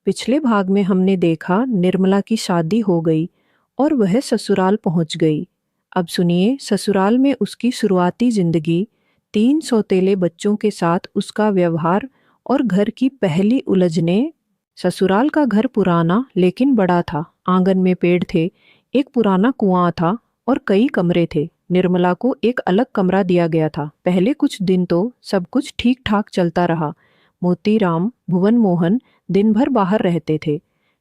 पिछले भाग में हमने देखा निर्मला की शादी हो गई और वह ससुराल पहुंच गई। अब सुनिए ससुराल में उसकी शुरुआती जिंदगी, तीन सौतेले बच्चों के साथ उसका व्यवहार और घर की पहली उलझनें। ससुराल का घर पुराना लेकिन बड़ा था। आंगन में पेड़ थे, एक पुराना कुआं था और कई कमरे थे। निर्मला को एक अलग कमरा दिया गया था। पहले कुछ दिन तो सब कुछ ठीक ठाक चलता रहा। मोतीराम, भुवन मोहन दिन भर बाहर रहते थे।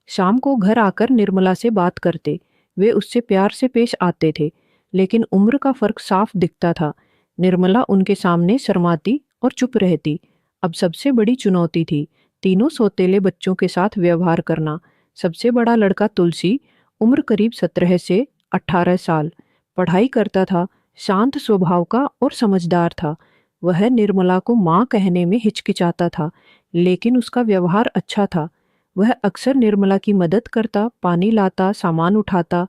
शाम को घर आकर निर्मला से बात करते। वे उससे प्यार से पेश आते थे, लेकिन उम्र का फर्क साफ दिखता था। निर्मला उनके सामने शर्माती और चुप रहती। अब सबसे बड़ी चुनौती थी तीनों सौतेले बच्चों के साथ व्यवहार करना। सबसे बड़ा लड़का तुलसी, उम्र करीब 17 से 18 साल, पढ़ाई करता था, शांत स्वभाव का और समझदार था। वह निर्मला को माँ कहने में हिचकिचाता था, लेकिन उसका व्यवहार अच्छा था। वह अक्सर निर्मला की मदद करता, पानी लाता, सामान उठाता।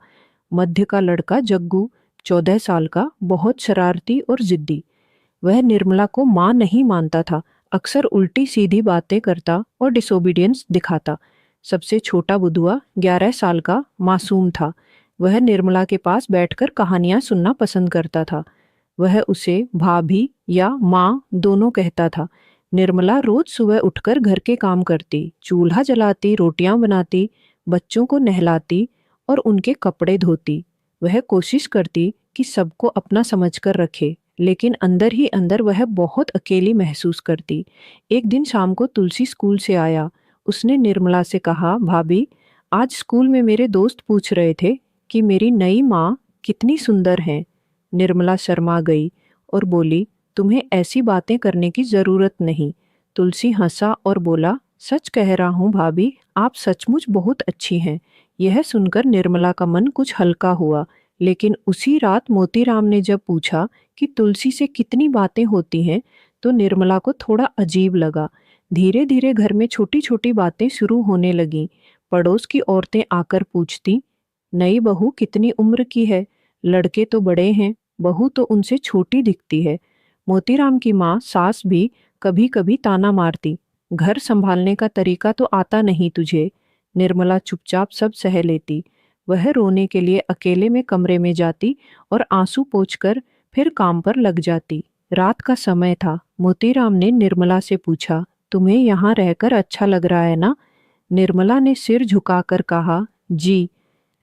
मध्य का लड़का जग्गू, 14 साल का, बहुत शरारती और जिद्दी। वह निर्मला को माँ नहीं मानता था, अक्सर उल्टी सीधी बातें करता और डिसोबीडियंस दिखाता। सबसे छोटा बुधुआ, 11 साल का, मासूम था। वह निर्मला के पास बैठकर कहानियां सुनना पसंद करता था। वह उसे भाभी या माँ दोनों कहता था। निर्मला रोज सुबह उठकर घर के काम करती, चूल्हा जलाती, रोटियां बनाती, बच्चों को नहलाती और उनके कपड़े धोती। वह कोशिश करती कि सबको अपना समझकर रखे, लेकिन अंदर ही अंदर वह बहुत अकेली महसूस करती। एक दिन शाम को तुलसी स्कूल से आया। उसने निर्मला से कहा, भाभी, आज स्कूल में मेरे दोस्त पूछ रहे थे कि मेरी नई माँ कितनी सुंदर है। निर्मला शर्मा गई और बोली, तुम्हें ऐसी बातें करने की जरूरत नहीं। तुलसी हंसा और बोला, सच कह रहा हूँ भाभी, आप सचमुच बहुत अच्छी हैं। यह सुनकर निर्मला का मन कुछ हल्का हुआ। लेकिन उसी रात मोतीराम ने जब पूछा कि तुलसी से कितनी बातें होती हैं, तो निर्मला को थोड़ा अजीब लगा। धीरे धीरे घर में छोटी छोटी बातें शुरू होने लगीं। पड़ोस की औरतें आकर पूछती, नई बहू कितनी उम्र की है? लड़के तो बड़े हैं, बहू तो उनसे छोटी दिखती है। मोतीराम की माँ सास भी कभी कभी ताना मारती, घर संभालने का तरीका तो आता नहीं तुझे। निर्मला चुपचाप सब सह लेती। वह रोने के लिए अकेले में कमरे में जाती और आंसू पोंछकर फिर काम पर लग जाती। रात का समय था। मोतीराम ने निर्मला से पूछा, तुम्हें यहाँ रहकर अच्छा लग रहा है ना? निर्मला ने सिर झुकाकर कहा, जी।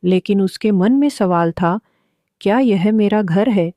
लेकिन उसके मन में सवाल था, क्या यह मेरा घर है?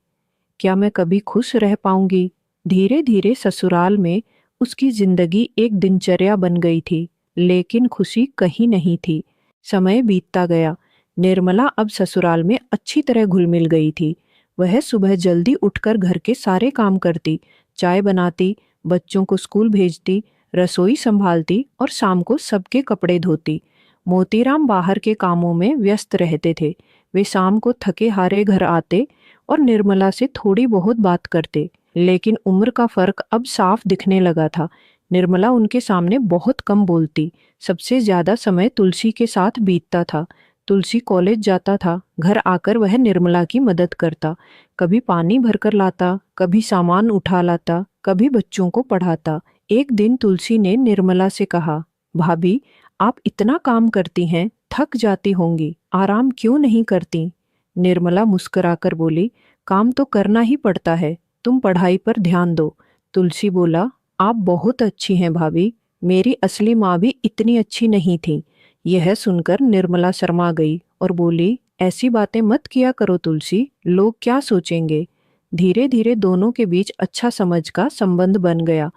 क्या मैं कभी खुश रह पाऊंगी? धीरे धीरे ससुराल में उसकी जिंदगी एक दिनचर्या बन गई थी, लेकिन खुशी कहीं नहीं थी। समय बीतता गया। निर्मला अब ससुराल में अच्छी तरह घुल मिल गई थी। वह सुबह जल्दी उठकर घर के सारे काम करती, चाय बनाती, बच्चों को स्कूल भेजती, रसोई संभालती और शाम को सबके कपड़े धोती। मोतीराम बाहर के कामों में व्यस्त रहते थे। वे शाम को थके हारे घर आते और निर्मला से थोड़ी बहुत बात करते, लेकिन उम्र का फर्क अब साफ दिखने लगा था। निर्मला उनके सामने बहुत कम बोलती। सबसे ज्यादा समय तुलसी के साथ बीतता था। तुलसी कॉलेज जाता था, घर आकर वह निर्मला की मदद करता। कभी पानी भरकर लाता, कभी सामान उठा लाता, कभी बच्चों को पढ़ाता। एक दिन तुलसी ने निर्मला से कहा, भाभी, आप इतना काम करती हैं, थक जाती होंगी, आराम क्यों नहीं करती? निर्मला मुस्कुराकर बोली, काम तो करना ही पड़ता है, तुम पढ़ाई पर ध्यान दो। तुलसी बोला, आप बहुत अच्छी हैं भाभी, मेरी असली माँ भी इतनी अच्छी नहीं थी। यह सुनकर निर्मला शर्मा गई और बोली, ऐसी बातें मत किया करो तुलसी, लोग क्या सोचेंगे? धीरे धीरे दोनों के बीच अच्छा समझ का संबंध बन गया।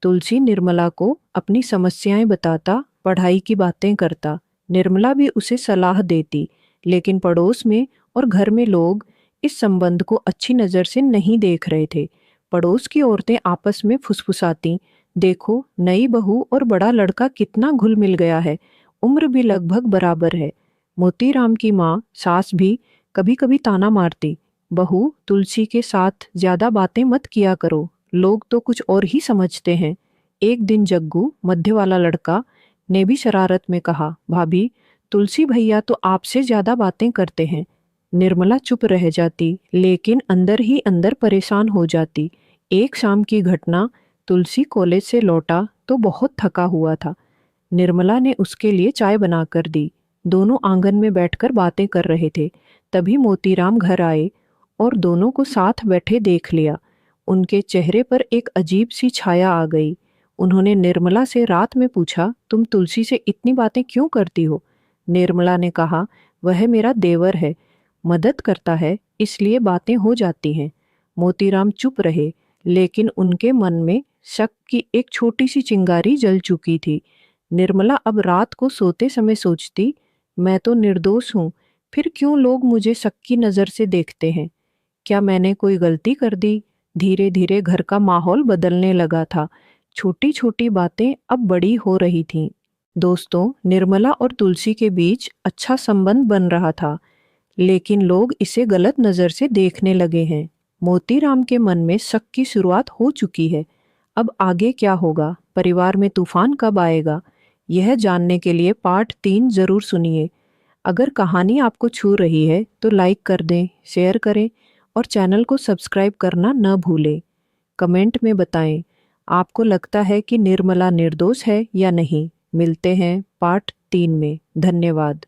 तुलसी निर्मला को अपनी समस्याएं बताता, पढ़ाई की बातें करता। निर्मला भी उसे सलाह देती, लेकिन पड़ोस में और घर में लोग इस संबंध को अच्छी नज़र से नहीं देख रहे थे। पड़ोस की औरतें आपस में फुसफुसाती, देखो नई बहू और बड़ा लड़का कितना घुल मिल गया है, उम्र भी लगभग बराबर है। मोतीराम की माँ सास भी कभी कभी ताना मारती, बहू तुलसी के साथ ज्यादा बातें मत किया करो, लोग तो कुछ और ही समझते हैं। एक दिन जग्गू, मध्य वाला लड़का, ने भी शरारत में कहा, भाभी, तुलसी भैया तो आपसे ज्यादा बातें करते हैं। निर्मला चुप रह जाती, लेकिन अंदर ही अंदर परेशान हो जाती। एक शाम की घटना, तुलसी कॉलेज से लौटा तो बहुत थका हुआ था। निर्मला ने उसके लिए चाय बनाकर दी। दोनों आंगन में बैठकर बातें कर रहे थे। तभी मोतीराम घर आए और दोनों को साथ बैठे देख लिया। उनके चेहरे पर एक अजीब सी छाया आ गई। उन्होंने निर्मला से रात में पूछा, तुम तुलसी से इतनी बातें क्यों करती हो? निर्मला ने कहा, वह मेरा देवर है, मदद करता है, इसलिए बातें हो जाती हैं। मोतीराम चुप रहे, लेकिन उनके मन में शक की एक छोटी सी चिंगारी जल चुकी थी। निर्मला अब रात को सोते समय सोचती, मैं तो निर्दोष हूँ, फिर क्यों लोग मुझे शक की नज़र से देखते हैं? क्या मैंने कोई गलती कर दी? धीरे धीरे घर का माहौल बदलने लगा था। छोटी छोटी बातें अब बड़ी हो रही थीं। दोस्तों, निर्मला और तुलसी के बीच अच्छा संबंध बन रहा था, लेकिन लोग इसे गलत नज़र से देखने लगे हैं। मोतीराम के मन में शक की शुरुआत हो चुकी है। अब आगे क्या होगा? परिवार में तूफान कब आएगा? यह जानने के लिए पार्ट 3 जरूर सुनिए। अगर कहानी आपको छू रही है तो लाइक कर दें, शेयर करें और चैनल को सब्सक्राइब करना न भूलें। कमेंट में बताएं, आपको लगता है कि निर्मला निर्दोष है या नहीं? मिलते हैं पार्ट 3 में। धन्यवाद।